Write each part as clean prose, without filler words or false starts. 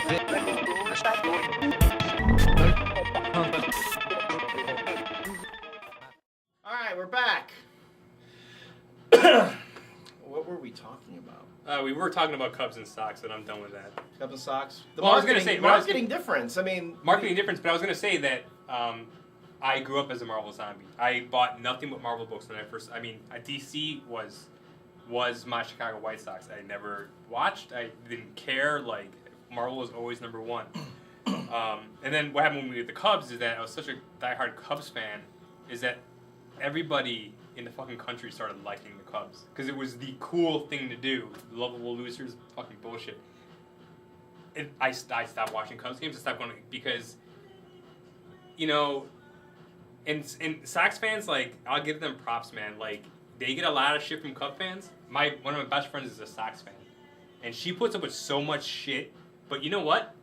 All right, we're back. What were we talking about? We were talking about Cubs and Sox, and I'm done with that. Cubs and Sox. I was going to say marketing difference. I mean, marketing difference, but I was going to say that I grew up as a Marvel zombie. I bought nothing but Marvel books when I first. I mean, DC was my Chicago White Sox. I never watched. I didn't care. Like Marvel was always number one. And then what happened with the Cubs is that I was such a diehard Cubs fan. Is that everybody in the fucking country started liking the Cubs because it was the cool thing to do. Lovable losers, fucking bullshit. I stopped watching Cubs games. I stopped going because, you know, and Sox fans, like, I'll give them props, man. Like, they get a lot of shit from Cub fans. One of my best friends is a Sox fan, and she puts up with so much shit. But you know what?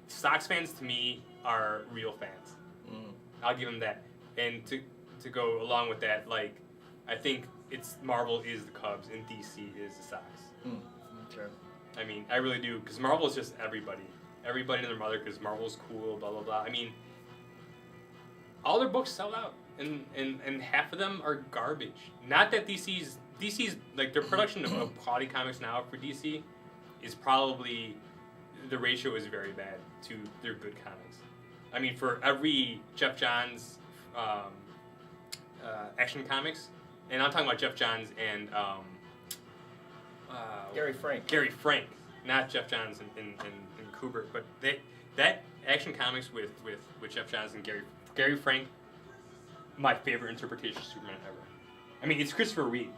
Sox fans to me are real fans. I'll give them that. And to go along with that, like, I think Marvel is the Cubs and DC is the Sox. Okay. I mean, I really do, because Marvel is just everybody and their mother, because Marvel's cool, blah blah blah. I mean, all their books sell out, and half of them are garbage. Not that DC's like their production of quality comics now for DC is probably the ratio is very bad to their good comics. I mean, for every Jeph Johns Action Comics, and I'm talking about Jeph Johns and Gary Frank, not Jeph Johns and Kubrick, but that Action Comics with Jeph Johns and Gary Frank, my favorite interpretation of Superman ever. I mean, it's Christopher Reeve,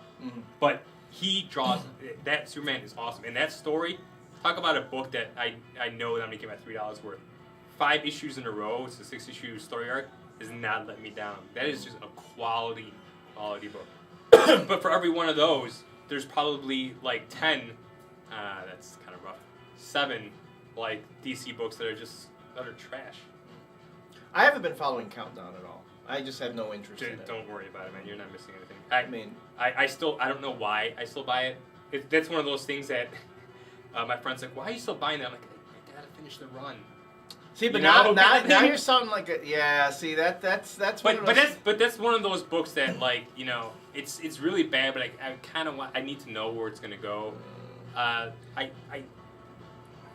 but he draws that Superman is awesome, and that story. Talk about a book that I know that I'm gonna give my $3 worth. 5 issues in a row. It's a 6-issue story arc. Has not let me down. That is just a quality book. But for every one of those, there's probably like 10. That's kind of rough. 7 like DC books that are trash. I haven't been following Countdown at all. I just have no interest in it. Don't worry about it, man. You're not missing anything. I don't know why I still buy it. That's one of those things that my friend's like, why are you still buying that? I'm like, I gotta finish the run. See, but now you're sounding like a yeah. See that's but that's one of those books that, like, you know, it's really bad, but I kind of want, I need to know where it's gonna go. I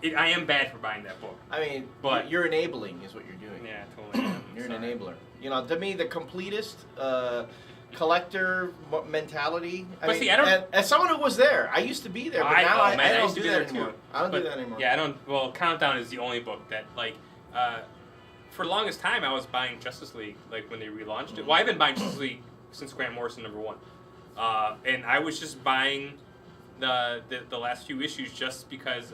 am bad for buying that book. I mean, but you're enabling is what you're doing. Yeah, totally. You're an enabler. You know, to me, the completist collector mentality. I mean, I don't. As someone who was there, I used to be there, but now I don't do that anymore. I don't do that anymore. Yeah, I don't. Well, Countdown is the only book that, like, for the longest time, I was buying Justice League, like, when they relaunched it. Well, I've been buying Justice League since Grant Morrison #1, and I was just buying the last few issues just because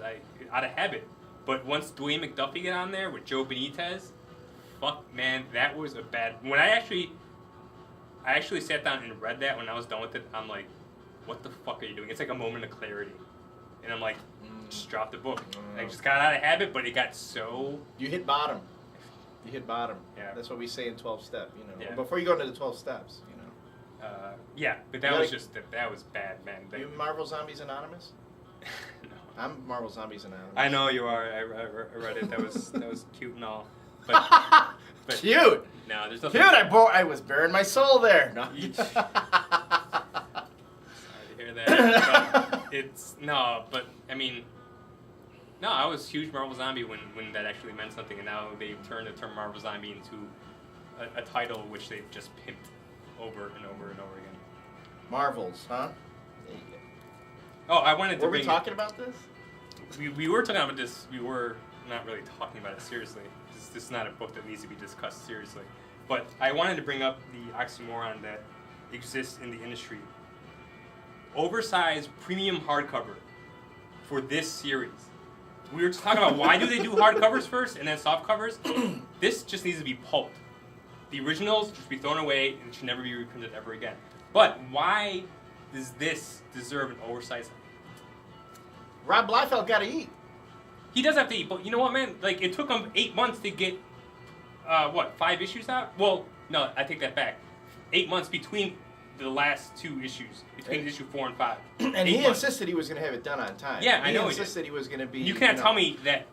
out of habit. But once Dwayne McDuffie got on there with Joe Benitez, fuck, man, that was a bad. When I actually sat down and read that when I was done with it, I'm like, what the fuck are you doing? It's like a moment of clarity. And I'm like, just drop the book. I just got out of habit, but it got so... You hit bottom. Yeah. That's what we say in 12 step, you know. Yeah. Before you go into the 12 steps, you know. Yeah, but that was bad, man. You Marvel Zombies Anonymous? No. I'm Marvel Zombies Anonymous. I know you are. I read it. That was cute and all. But cute? No, there's nothing... Cute? I was bearing my soul there. No. Sorry to hear that. But I mean, no, I was a huge Marvel Zombie when that actually meant something, and now they've turned the term Marvel Zombie into a title which they've just pimped over and over and over again. Marvels, huh? Oh, I wanted to. Were we talking about this? We were talking about this. We were not really talking about it seriously. This is not a book that needs to be discussed seriously. But I wanted to bring up the oxymoron that exists in the industry. Oversized premium hardcover for this series. We were just talking about why do they do hardcovers first and then soft covers? This just needs to be pulped. The originals should be thrown away and should never be reprinted ever again. But why does this deserve an oversized? Rob Liefeld got to eat. He does have to eat, but you know what, man? Like, it took him 8 months to get, 5 issues out? Well, no, I take that back. 8 months between the last 2 issues between issue 4 and 5. And he insisted he was going to have it done on time. Yeah, I know. He insisted he was going to be. You can't tell me that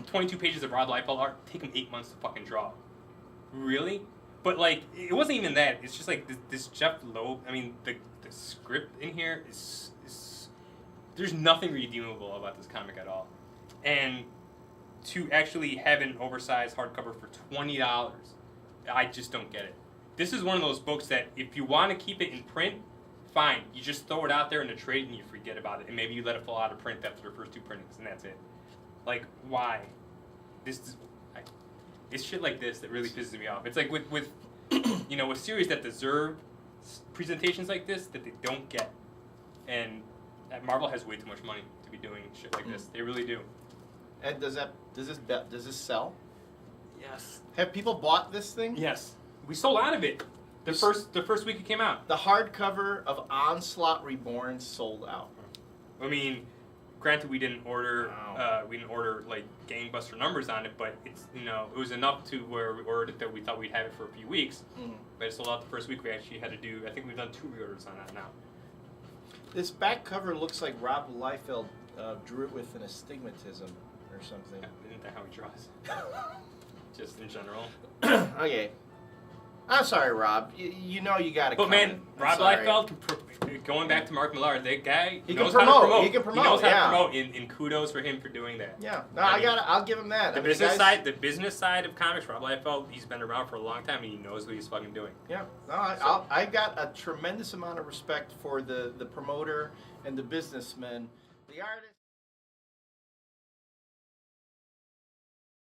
22 pages of Rob Liefeld art take him 8 months to fucking draw. Really? But like, it wasn't even that. It's just like this Jeph Loeb. I mean, the script in here is there's nothing redeemable about this comic at all. And to actually have an oversized hardcover for $20, I just don't get it. This is one of those books that if you want to keep it in print, fine. You just throw it out there in a trade and you forget about it. And maybe you let it fall out of print after the first 2 printings, and that's it. Like, why? It's shit like this that really pisses me off. It's like with with series that deserve presentations like this that they don't get. And Marvel has way too much money to be doing shit like this. They really do. And does this sell? Yes. Have people bought this thing? Yes. We sold out of it. The first week it came out. The hardcover of Onslaught Reborn sold out. I mean, granted we didn't order like gangbuster numbers on it, but it's it was enough to where we ordered it that we thought we'd have it for a few weeks. Mm-hmm. But it sold out the first week. We actually had to do. I think we've done 2 reorders on that now. This back cover looks like Rob Liefeld drew it with an astigmatism or something. Isn't that how he draws? Just in general. Okay. I'm sorry, Rob. You know you got to. But man, Rob Liefeld, going back to Mark Millar, that guy knows how to promote. He can promote. He knows how to promote, and kudos for him for doing that. Yeah. No, I'll give him that. The business side of comics, Rob Liefeld, he's been around for a long time, and he knows what he's fucking doing. Yeah. No, I got a tremendous amount of respect for the promoter and the businessman, the artist.